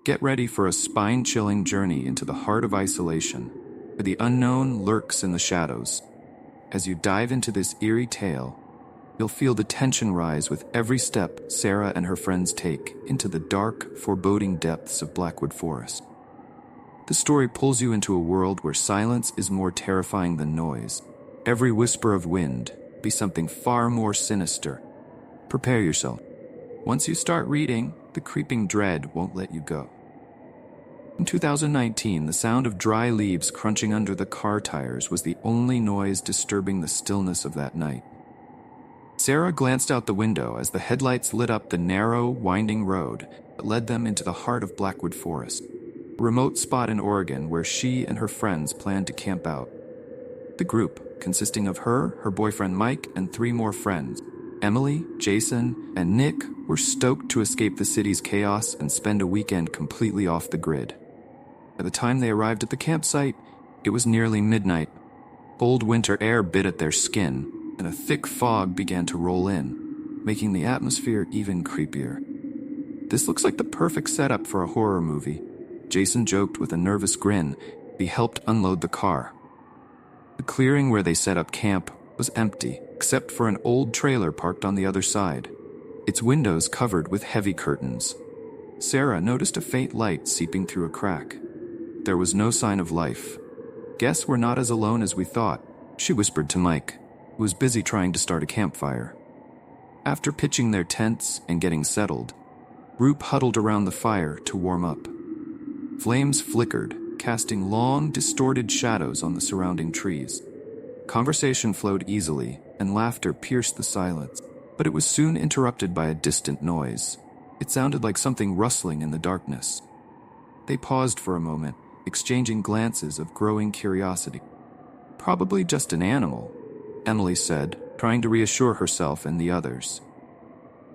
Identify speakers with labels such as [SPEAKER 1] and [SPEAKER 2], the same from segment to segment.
[SPEAKER 1] Get ready for a spine-chilling journey into the heart of isolation, where the unknown lurks in the shadows. As you dive into this eerie tale, you'll feel the tension rise with every step Sarah and her friends take into the dark, foreboding depths of Blackwood Forest. The story pulls you into a world where silence is more terrifying than noise. Every whisper of wind be something far more sinister. Prepare yourself. Once you start reading, the creeping dread won't let you go. In 2019, the sound of dry leaves crunching under the car tires was the only noise disturbing the stillness of that night. Sarah glanced out the window as the headlights lit up the narrow, winding road that led them into the heart of Blackwood Forest, a remote spot in Oregon where she and her friends planned to camp out. The group, consisting of her boyfriend Mike, and 3 more friends, Emily, Jason, and Nick, were stoked to escape the city's chaos and spend a weekend completely off the grid. By the time they arrived at the campsite, it was nearly midnight. Cold winter air bit at their skin, and a thick fog began to roll in, making the atmosphere even creepier. "This looks like the perfect setup for a horror movie," Jason joked with a nervous grin as he helped unload the car. The clearing where they set up camp was empty, except for an old trailer parked on the other side, its windows covered with heavy curtains. Sarah noticed a faint light seeping through a crack. There was no sign of life. "Guess we're not as alone as we thought," she whispered to Mike, who was busy trying to start a campfire. After pitching their tents and getting settled, the group huddled around the fire to warm up. Flames flickered, casting long, distorted shadows on the surrounding trees. Conversation flowed easily, and laughter pierced the silence, but it was soon interrupted by a distant noise. It sounded like something rustling in the darkness. They paused for a moment, exchanging glances of growing curiosity. "Probably just an animal," Emily said, trying to reassure herself and the others.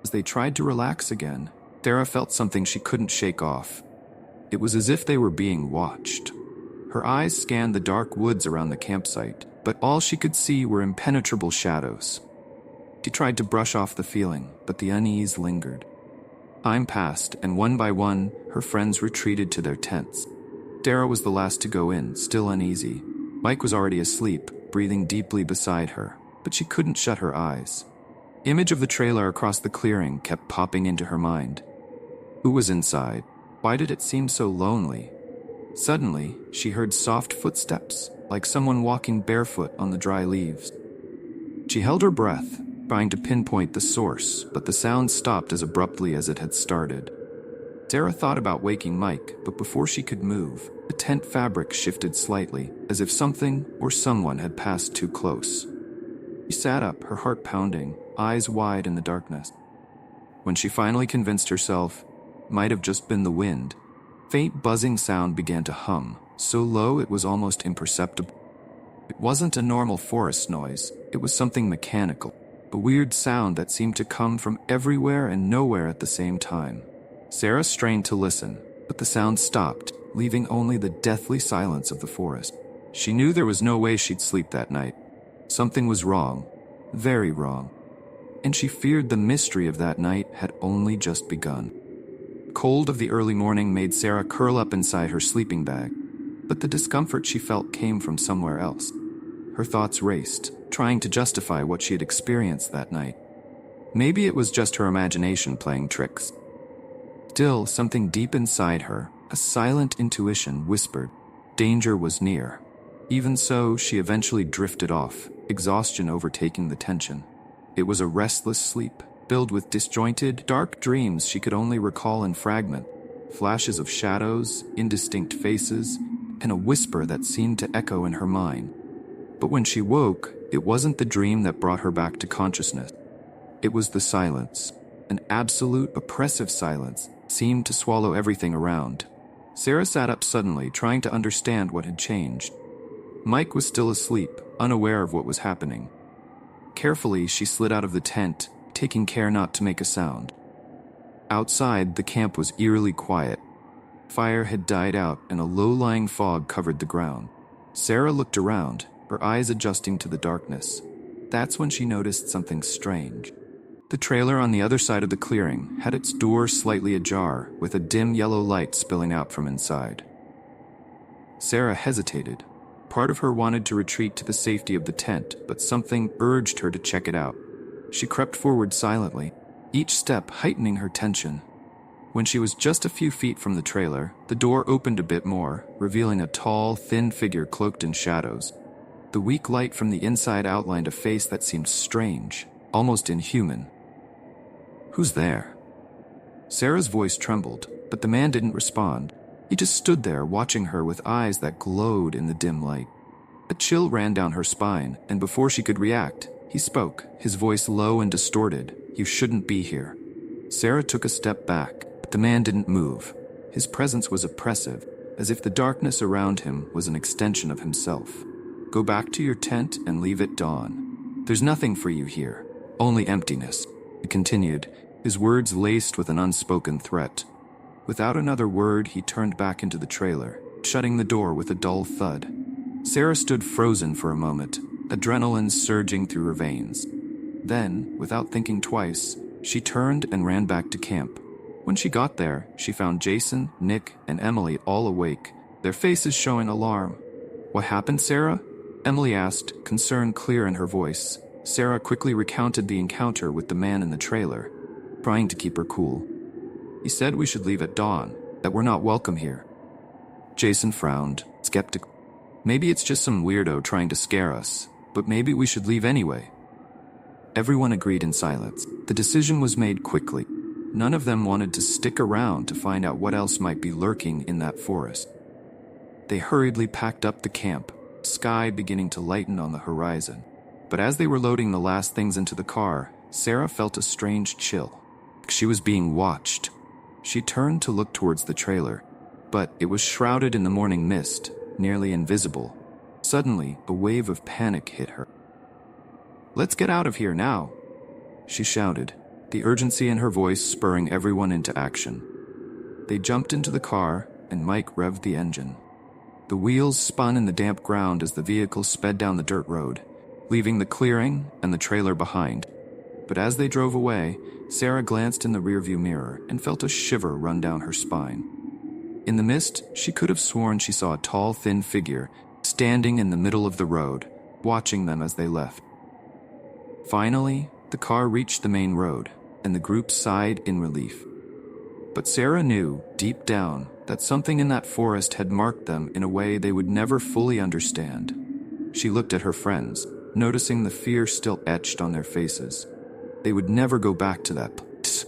[SPEAKER 1] As they tried to relax again, Sarah felt something she couldn't shake off. It was as if they were being watched. Her eyes scanned the dark woods around the campsite, but all she could see were impenetrable shadows. She tried to brush off the feeling, but the unease lingered. Time passed, and one by one, her friends retreated to their tents. Sarah was the last to go in, still uneasy. Mike was already asleep, breathing deeply beside her, but she couldn't shut her eyes. The image of the trailer across the clearing kept popping into her mind. Who was inside? Why did it seem so lonely? Suddenly, she heard soft footsteps, like someone walking barefoot on the dry leaves. She held her breath, trying to pinpoint the source, but the sound stopped as abruptly as it had started. Sarah thought about waking Mike, but before she could move, the tent fabric shifted slightly, as if something or someone had passed too close. She sat up, her heart pounding, eyes wide in the darkness. When she finally convinced herself it might have just been the wind, a faint buzzing sound began to hum, so low it was almost imperceptible. It wasn't a normal forest noise, it was something mechanical, a weird sound that seemed to come from everywhere and nowhere at the same time. Sarah strained to listen, but the sound stopped, leaving only the deathly silence of the forest. She knew there was no way she'd sleep that night. Something was wrong, very wrong, and she feared the mystery of that night had only just begun. The cold of the early morning made Sarah curl up inside her sleeping bag, but the discomfort she felt came from somewhere else. Her thoughts raced, trying to justify what she had experienced that night. Maybe it was just her imagination playing tricks. Still, something deep inside her, a silent intuition, whispered danger was near. Even so, she eventually drifted off, exhaustion overtaking the tension. It was a restless sleep, filled with disjointed, dark dreams she could only recall in fragments, flashes of shadows, indistinct faces, and a whisper that seemed to echo in her mind. But when she woke, it wasn't the dream that brought her back to consciousness. It was the silence, an absolute, oppressive silence, seemed to swallow everything around. Sarah sat up suddenly, trying to understand what had changed. Mike was still asleep, unaware of what was happening. Carefully, she slid out of the tent, taking care not to make a sound. Outside, the camp was eerily quiet. Fire had died out and a low-lying fog covered the ground. Sarah looked around, her eyes adjusting to the darkness. That's when she noticed something strange. The The trailer on the other side of the clearing had its door slightly ajar, with a dim yellow light spilling out from inside. Sarah hesitated. Part of her wanted to retreat to the safety of the tent, but something urged her to check it out. She crept forward silently, each step heightening her tension. When she was just a few feet from the trailer, the door opened a bit more, revealing a tall, thin figure cloaked in shadows. The weak light from the inside outlined a face that seemed strange, almost inhuman. "Who's there?" Sarah's voice trembled, but the man didn't respond. He just stood there, watching her with eyes that glowed in the dim light. A chill ran down her spine, and before she could react, he spoke, his voice low and distorted. "You shouldn't be here." Sarah took a step back, but the man didn't move. His presence was oppressive, as if the darkness around him was an extension of himself. "Go back to your tent and leave at dawn. There's nothing for you here, only emptiness," he continued, his words laced with an unspoken threat. Without another word, he turned back into the trailer, shutting the door with a dull thud. Sarah stood frozen for a moment, adrenaline surging through her veins. Then, without thinking twice, she turned and ran back to camp. When she got there, she found Jason, Nick, and Emily all awake, their faces showing alarm. "What happened, Sarah?" Emily asked, concern clear in her voice. Sarah quickly recounted the encounter with the man in the trailer, trying to keep her cool. "He said we should leave at dawn, that we're not welcome here." Jason frowned, skeptical. "Maybe it's just some weirdo trying to scare us, but maybe we should leave anyway." Everyone agreed in silence. The decision was made quickly. None of them wanted to stick around to find out what else might be lurking in that forest. They hurriedly packed up the camp, sky beginning to lighten on the horizon. But as they were loading the last things into the car, Sarah felt a strange chill. She was being watched. She turned to look towards the trailer, but it was shrouded in the morning mist, nearly invisible. Suddenly, a wave of panic hit her. "Let's get out of here now," she shouted, the urgency in her voice spurring everyone into action. They jumped into the car, and Mike revved the engine. The wheels spun in the damp ground as the vehicle sped down the dirt road, leaving the clearing and the trailer behind. But as they drove away, Sarah glanced in the rearview mirror and felt a shiver run down her spine. In the mist, she could have sworn she saw a tall, thin figure standing in the middle of the road, watching them as they left. Finally, the car reached the main road, and the group sighed in relief. But Sarah knew, deep down, that something in that forest had marked them in a way they would never fully understand. She looked at her friends, noticing the fear still etched on their faces. They would never go back to that place.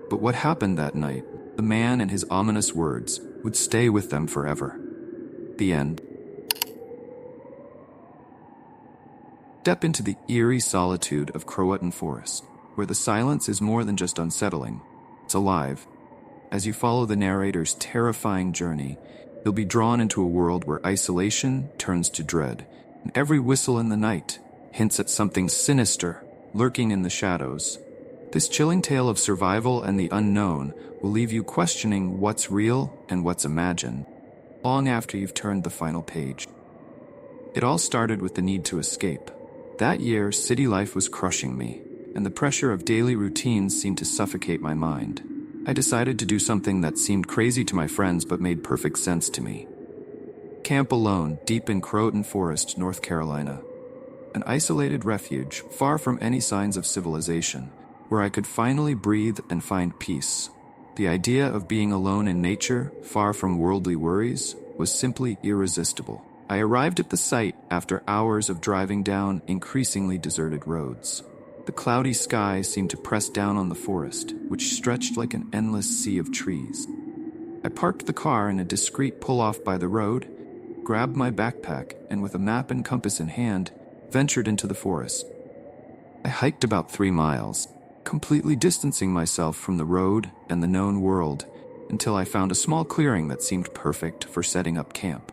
[SPEAKER 1] But what happened that night, the man and his ominous words, would stay with them forever. The end. Step into the eerie solitude of Croatan Forest, where the silence is more than just unsettling. It's alive. As you follow the narrator's terrifying journey, you'll be drawn into a world where isolation turns to dread, and every whistle in the night hints at something sinister lurking in the shadows. This chilling tale of survival and the unknown will leave you questioning what's real and what's imagined, long after you've turned the final page. It all started with the need to escape. That year, city life was crushing me, and the pressure of daily routines seemed to suffocate my mind. I decided to do something that seemed crazy to my friends but made perfect sense to me. Camp alone, deep in Croatan Forest, North Carolina. An isolated refuge, far from any signs of civilization, where I could finally breathe and find peace. The idea of being alone in nature, far from worldly worries, was simply irresistible. I arrived at the site after hours of driving down increasingly deserted roads. The cloudy sky seemed to press down on the forest, which stretched like an endless sea of trees. I parked the car in a discreet pull-off by the road, grabbed my backpack, and with a map and compass in hand, ventured into the forest. I hiked about 3 miles, completely distancing myself from the road and the known world, until I found a small clearing that seemed perfect for setting up camp.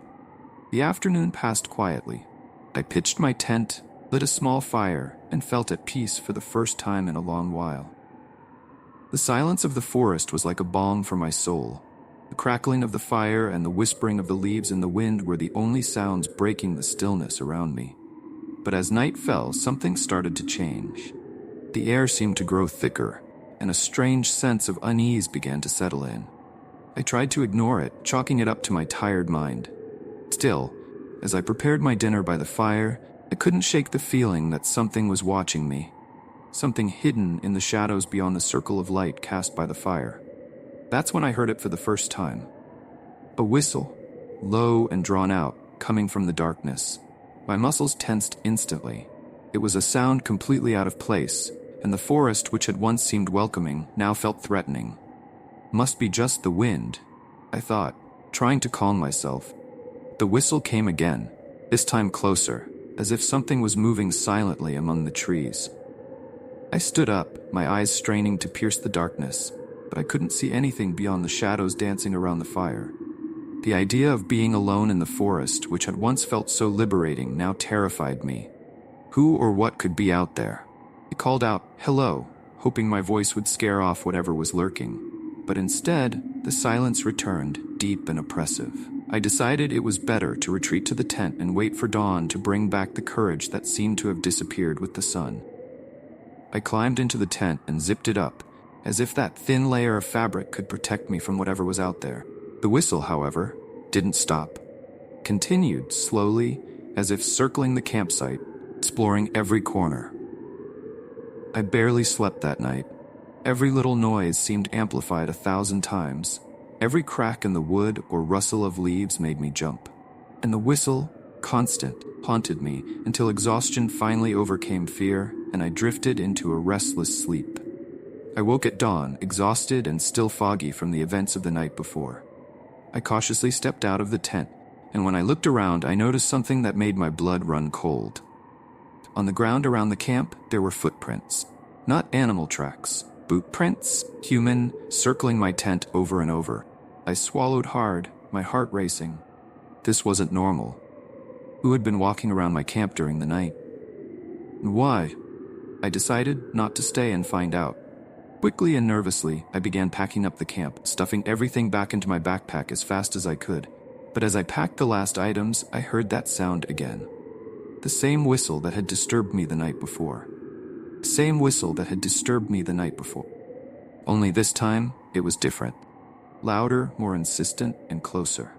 [SPEAKER 1] The afternoon passed quietly. I pitched my tent, lit a small fire, and felt at peace for the first time in a long while. The silence of the forest was like a balm for my soul. The crackling of the fire and the whispering of the leaves in the wind were the only sounds breaking the stillness around me. But as night fell, something started to change. The air seemed to grow thicker, and a strange sense of unease began to settle in. I tried to ignore it, chalking it up to my tired mind. Still, as I prepared my dinner by the fire, I couldn't shake the feeling that something was watching me. Something hidden in the shadows beyond the circle of light cast by the fire. That's when I heard it for the first time. A whistle, low and drawn out, coming from the darkness. My muscles tensed instantly. It was a sound completely out of place, and the forest, which had once seemed welcoming, now felt threatening. Must be just the wind, I thought, trying to calm myself. The whistle came again, this time closer, as if something was moving silently among the trees. I stood up, my eyes straining to pierce the darkness, but I couldn't see anything beyond the shadows dancing around the fire. The idea of being alone in the forest, which had once felt so liberating, now terrified me. Who or what could be out there? I called out, "Hello," hoping my voice would scare off whatever was lurking. But instead, the silence returned, deep and oppressive. I decided it was better to retreat to the tent and wait for dawn to bring back the courage that seemed to have disappeared with the sun. I climbed into the tent and zipped it up, as if that thin layer of fabric could protect me from whatever was out there. The whistle, however, didn't stop. Continued slowly, as if circling the campsite, exploring every corner. I barely slept that night. Every little noise seemed amplified 1,000 times. Every crack in the wood or rustle of leaves made me jump. And the whistle, constant, haunted me until exhaustion finally overcame fear and I drifted into a restless sleep. I woke at dawn, exhausted and still foggy from the events of the night before. I cautiously stepped out of the tent, and when I looked around, I noticed something that made my blood run cold. On the ground around the camp, there were footprints. Not animal tracks, boot prints, human, circling my tent over and over. I swallowed hard, my heart racing. This wasn't normal. Who had been walking around my camp during the night? And why? I decided not to stay and find out. Quickly and nervously, I began packing up the camp, stuffing everything back into my backpack as fast as I could. But as I packed the last items, I heard that sound again. The same whistle that had disturbed me the night before. Same whistle that had disturbed me the night before. Only this time, it was different. Louder, more insistent, and closer.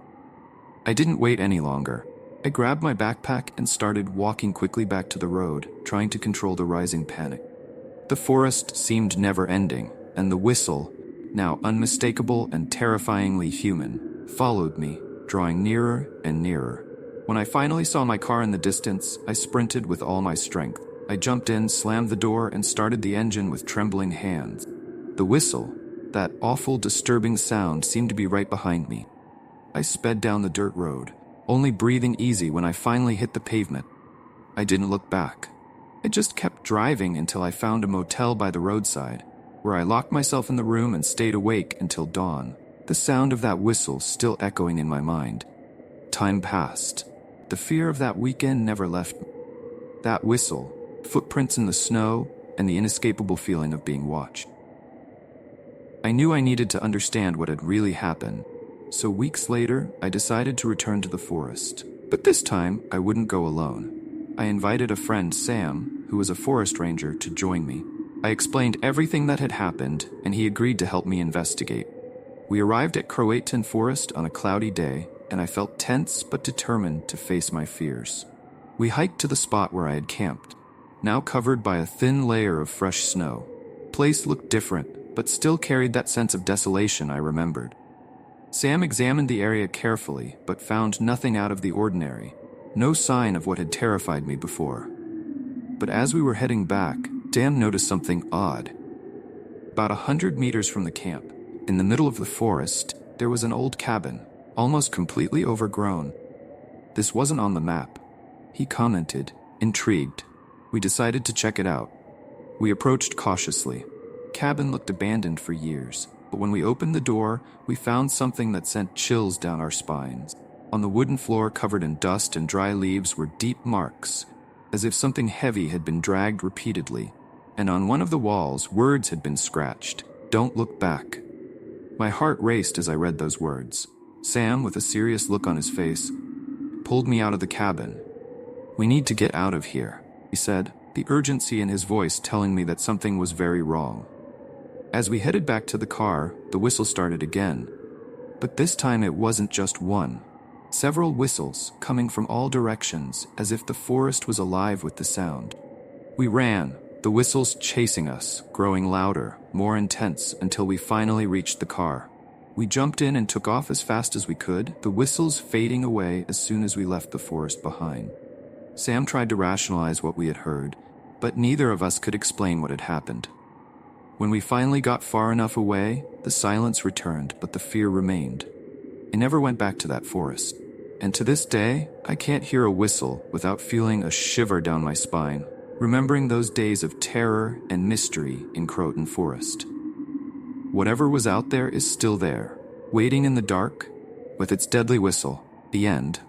[SPEAKER 1] I didn't wait any longer. I grabbed my backpack and started walking quickly back to the road, trying to control the rising panic. The forest seemed never-ending, and the whistle, now unmistakable and terrifyingly human, followed me, drawing nearer and nearer. When I finally saw my car in the distance, I sprinted with all my strength. I jumped in, slammed the door, and started the engine with trembling hands. The whistle, that awful, disturbing sound, seemed to be right behind me. I sped down the dirt road, only breathing easy when I finally hit the pavement. I didn't look back. I just kept driving until I found a motel by the roadside, where I locked myself in the room and stayed awake until dawn, the sound of that whistle still echoing in my mind. Time passed. The fear of that weekend never left me. That whistle, footprints in the snow, and the inescapable feeling of being watched. I knew I needed to understand what had really happened, so weeks later, I decided to return to the forest. But this time, I wouldn't go alone. I invited a friend, Sam, who was a forest ranger, to join me. I explained everything that had happened, and he agreed to help me investigate. We arrived at Croatan Forest on a cloudy day, and I felt tense but determined to face my fears. We hiked to the spot where I had camped, now covered by a thin layer of fresh snow. The place looked different, but still carried that sense of desolation I remembered. Sam examined the area carefully, but found nothing out of the ordinary. No sign of what had terrified me before. But as we were heading back, Sam noticed something odd. About 100 meters from the camp, in the middle of the forest, there was an old cabin, almost completely overgrown. This wasn't on the map. He commented, intrigued. We decided to check it out. We approached cautiously. The cabin looked abandoned for years, but when we opened the door, we found something that sent chills down our spines. On the wooden floor covered in dust and dry leaves were deep marks, as if something heavy had been dragged repeatedly, and on one of the walls, words had been scratched. "Don't look back." My heart raced as I read those words. Sam, with a serious look on his face, pulled me out of the cabin. "We need to get out of here," he said, the urgency in his voice telling me that something was very wrong. As we headed back to the car, the whistle started again. But this time it wasn't just one. Several whistles coming from all directions, as if the forest was alive with the sound. We ran, the whistles chasing us, growing louder, more intense, until we finally reached the car. We jumped in and took off as fast as we could, the whistles fading away as soon as we left the forest behind. Sam tried to rationalize what we had heard, but neither of us could explain what had happened. When we finally got far enough away, the silence returned, but the fear remained. I never went back to that forest, and to this day, I can't hear a whistle without feeling a shiver down my spine, remembering those days of terror and mystery in Croatan Forest. Whatever was out there is still there, waiting in the dark, with its deadly whistle. The end.